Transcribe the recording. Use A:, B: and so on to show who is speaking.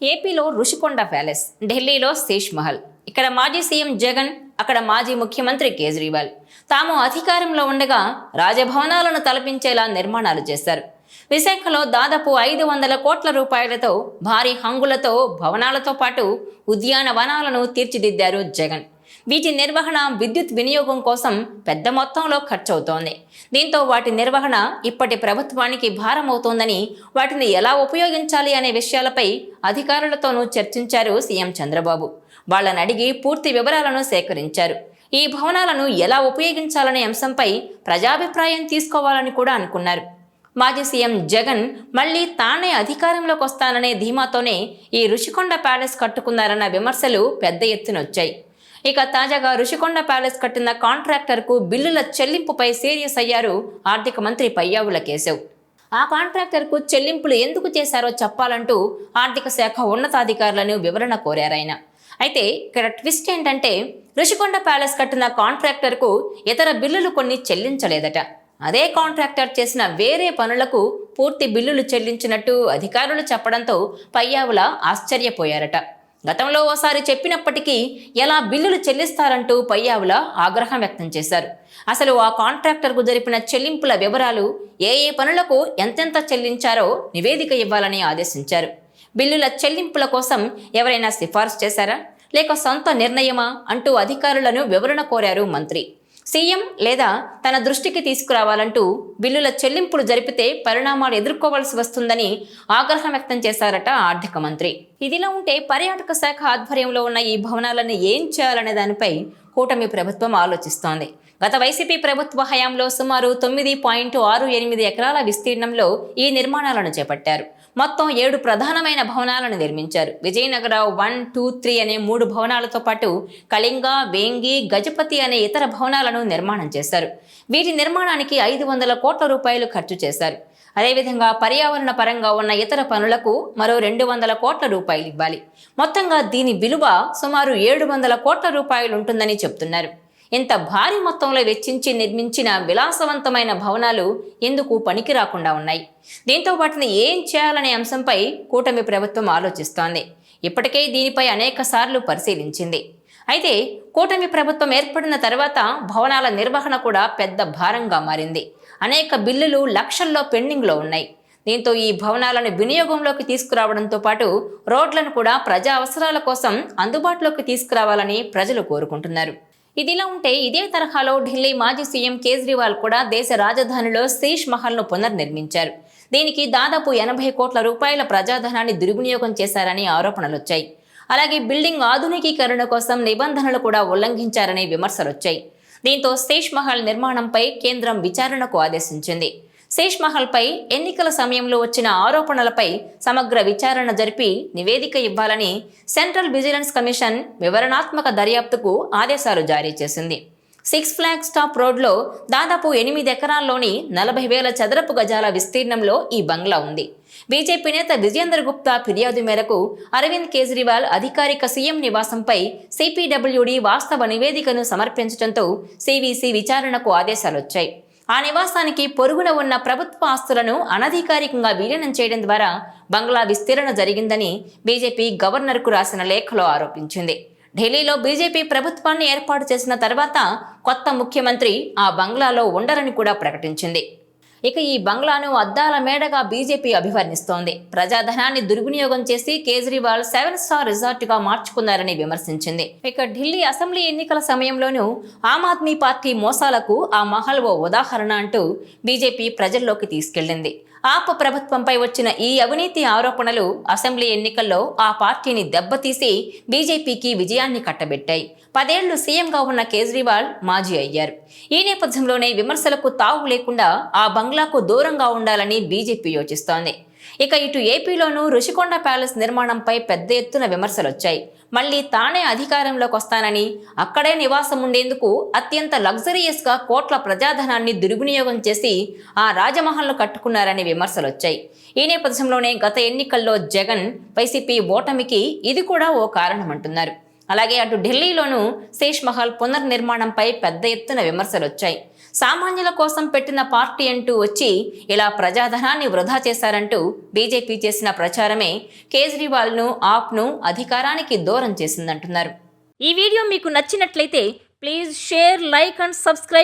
A: ఏపీలో రుషికొండ ప్యాలెస్, ఢిల్లీలో శేష్ మహల్. ఇక్కడ మాజీ సీఎం జగన్, అక్కడ మాజీ ముఖ్యమంత్రి కేజ్రీవాల్ తాము అధికారంలో ఉండగా రాజభవనాలను తలపించేలా నిర్మాణాలు చేశారు. విశాఖలో దాదాపు 500 కోట్ల రూపాయలతో భారీ హంగులతో భవనాలతో పాటు ఉద్యానవనాలను తీర్చిదిద్దారు జగన్. వీటి నిర్వహణ, విద్యుత్ వినియోగం కోసం పెద్ద మొత్తంలో ఖర్చవుతోంది. దీంతో వాటి నిర్వహణ ఇప్పటి ప్రభుత్వానికి భారమవుతోందని, వాటిని ఎలా ఉపయోగించాలి అనే విషయాలపై అధికారులతోనూ చర్చించారు సీఎం చంద్రబాబు. వాళ్ళని అడిగి పూర్తి వివరాలను సేకరించారు. ఈ భవనాలను ఎలా ఉపయోగించాలనే అంశంపై ప్రజాభిప్రాయం తీసుకోవాలని కూడా అనుకున్నారు. మాజీ సీఎం జగన్ మళ్లీ తానే అధికారంలోకి వస్తాననే ధీమాతోనే ఈ రుషికొండ ప్యాలెస్ కట్టుకున్నారన్న విమర్శలు పెద్ద ఎత్తున వచ్చాయి. ఇక తాజాగా రుషికొండ ప్యాలెస్ కట్టిన కాంట్రాక్టర్కు బిల్లుల చెల్లింపుపై సీరియస్ అయ్యారు ఆర్థిక మంత్రి పయ్యావుల కేశవ్. ఆ కాంట్రాక్టర్కు చెల్లింపులు ఎందుకు చేశారో చెప్పాలంటూ ఆర్థిక శాఖ ఉన్నతాధికారులను వివరణ కోరారాయన. అయితే ఇక్కడ ట్విస్ట్ ఏంటంటే, రుషికొండ ప్యాలెస్ కట్టిన కాంట్రాక్టర్కు ఇతర బిల్లులు కొన్ని చెల్లించలేదట. అదే కాంట్రాక్టర్ చేసిన వేరే పనులకు పూర్తి బిల్లులు చెల్లించినట్టు అధికారులు చెప్పడంతో పయ్యావుల ఆశ్చర్యపోయారట. గతంలో ఓసారి చెప్పినప్పటికీ ఎలా బిల్లులు చెల్లిస్తారంటూ పయ్యావుల ఆగ్రహం వ్యక్తం చేశారు. అసలు ఆ కాంట్రాక్టర్కు జరిపిన చెల్లింపుల వివరాలు, ఏ పనులకు ఎంతెంత చెల్లించారో నివేదిక ఇవ్వాలని ఆదేశించారు. బిల్లుల చెల్లింపుల కోసం ఎవరైనా సిఫార్సు చేశారా, లేక సొంత నిర్ణయమా అంటూ అధికారులను వివరణ కోరారు మంత్రి. సీఎం లేదా తన దృష్టికి తీసుకురావాలంటూ బిల్లుల చెల్లింపులు జరిపితే పరిణామాలు ఎదుర్కోవాల్సి వస్తుందని ఆగ్రహం వ్యక్తం చేశారట ఆర్థిక మంత్రి. ఇదిలా ఉంటే పర్యాటక శాఖ ఆధ్వర్యంలో ఉన్న ఈ భవనాలను ఏం చేయాలనే దానిపై కూటమి ప్రభుత్వం ఆలోచిస్తోంది. గత వైసీపీ ప్రభుత్వ హయాంలో సుమారు 9.68 ఎకరాల విస్తీర్ణంలో ఈ నిర్మాణాలను చేపట్టారు. మొత్తం 7 ప్రధానమైన భవనాలను నిర్మించారు. విజయనగర 1, 2, 3 అనే 3 భవనాలతో పాటు కళింగ, వేంగి, గజపతి అనే ఇతర భవనాలను నిర్మాణం చేశారు. వీటి నిర్మాణానికి 500 కోట్ల రూపాయలు ఖర్చు చేశారు. అదేవిధంగా పర్యావరణ పరంగా ఉన్న ఇతర పనులకు మరో 200 కోట్ల రూపాయలు ఇవ్వాలి. మొత్తంగా దీని విలువ సుమారు 700 కోట్ల రూపాయలు ఉంటుందని చెబుతున్నారు. ఇంత భారీ మొత్తంలో వెచ్చించి నిర్మించిన విలాసవంతమైన భవనాలు ఎందుకు పనికి రాకుండా ఉన్నాయి? దీంతో వాటిని ఏం చేయాలనే అంశంపై కూటమి ప్రభుత్వం ఆలోచిస్తోంది. ఇప్పటికే దీనిపై అనేక సార్లు పరిశీలించింది. అయితే కూటమి ప్రభుత్వం ఏర్పడిన తర్వాత భవనాల నిర్వహణ కూడా పెద్ద భారంగా మారింది. అనేక బిల్లులు లక్షల్లో పెండింగ్లో ఉన్నాయి. దీంతో ఈ భవనాలను వినియోగంలోకి తీసుకురావడంతో పాటు రోడ్లను కూడా ప్రజా అవసరాల కోసం అందుబాటులోకి తీసుకురావాలని ప్రజలు కోరుకుంటున్నారు. ఇదిలా ఉంటే ఇదే తరహాలో ఢిల్లీ మాజీ సీఎం కేజ్రీవాల్ కూడా దేశ రాజధానిలో శేష్ మహల్ను పునర్నిర్మించారు. దీనికి దాదాపు 80 కోట్ల రూపాయల ప్రజాధనాన్ని దుర్వినియోగం చేశారని ఆరోపణలొచ్చాయి. అలాగే బిల్డింగ్ ఆధునికీకరణ కోసం నిబంధనలు కూడా ఉల్లంఘించారనే విమర్శలొచ్చాయి. దీంతో శేష్ మహల్ నిర్మాణంపై కేంద్రం విచారణకు ఆదేశించింది. శేష్ మహల్పై ఎన్నికల సమయంలో వచ్చిన ఆరోపణలపై సమగ్ర విచారణ జరిపి నివేదిక ఇవ్వాలని సెంట్రల్ విజిలెన్స్ కమిషన్ వివరణాత్మక దర్యాప్తుకు ఆదేశాలు జారీ చేసింది. 6 ఫ్లాగ్ స్టాప్ రోడ్లో దాదాపు 8 ఎకరాల్లోని 40,000 చదరపు గజాల విస్తీర్ణంలో ఈ బంగ్లా ఉంది. బీజేపీ నేత విజయేందర్ గుప్తా ఫిర్యాదు మేరకు అరవింద్ కేజ్రీవాల్ అధికారిక సీఎం నివాసంపై సిపిడబ్ల్యూడి వాస్తవ నివేదికను సమర్పించడంతో సివిసి విచారణకు ఆదేశాలొచ్చాయి. ఆ నివాసానికి పొరుగున ఉన్న ప్రభుత్వ ఆస్తులను అనధికారికంగా విలీనం చేయడం ద్వారా బంగ్లా విస్తరణ జరిగిందని బీజేపీ గవర్నర్కు రాసిన లేఖలో ఆరోపించింది. ఢిల్లీలో బీజేపీ ప్రభుత్వాన్ని ఏర్పాటు చేసిన తర్వాత కొత్త ముఖ్యమంత్రి ఆ బంగ్లాలో ఉండరని కూడా ప్రకటించింది. ఇక ఈ బంగ్లాను అద్దాల మేడగా బీజేపీ అభివర్ణిస్తోంది. ప్రజాధనాన్ని దుర్వినియోగం చేసి కేజ్రీవాల్ 7 స్టార్ రిసార్టుగా మార్చుకున్నారని విమర్శించింది. ఇక ఢిల్లీ అసెంబ్లీ ఎన్నికల సమయంలోనూ ఆమ్ ఆద్మీ పార్టీ మోసాలకు ఆ మహల్ ఓ ఉదాహరణ అంటూ బీజేపీ ప్రజల్లోకి తీసుకెళ్లింది. ఆప్ ప్రభుత్వంపై వచ్చిన ఈ అవినీతి ఆరోపణలు అసెంబ్లీ ఎన్నికల్లో ఆ పార్టీని దెబ్బతీసి బీజేపీకి విజయాన్ని కట్టబెట్టాయి. 10 ఏళ్లు సీఎంగా ఉన్న కేజ్రీవాల్ మాజీ అయ్యారు. ఈ నేపథ్యంలోనే విమర్శలకు తావు లేకుండా ఆ బంగ్లాకు దూరంగా ఉండాలని బీజేపీ యోచిస్తోంది. ఇక ఇటు ఏపీలోనూ రుషికొండ ప్యాలెస్ నిర్మాణంపై పెద్ద ఎత్తున విమర్శలొచ్చాయి. మళ్లీ తానే అధికారంలోకి వస్తానని, అక్కడే నివాసం ఉండేందుకు అత్యంత లగ్జరియస్గా కోట్ల ప్రజాధనాన్ని దుర్వినియోగం చేసి ఆ రాజమహల్ను కట్టుకున్నారని విమర్శలొచ్చాయి. ఈ నేపథ్యంలోనే గత ఎన్నికల్లో జగన్, వైసీపీ ఓటమికి ఇది కూడా ఓ కారణమంటున్నారు. అలాగే అటు ఢిల్లీలోనూ శేష్ మహల్ పునర్నిర్మాణంపై పెద్ద ఎత్తున విమర్శలొచ్చాయి. సామాన్యుల కోసం పెట్టిన పార్టీ అంటూ వచ్చి ఇలా ప్రజాధనాన్ని వృధా చేశారంటూ బీజేపీ చేసిన ప్రచారమే కేజ్రీవాల్ను, ఆప్ను అధికారానికి దూరం చేసిందంటున్నారు. ఈ వీడియో మీకు నచ్చినట్లయితే please share, like and subscribe.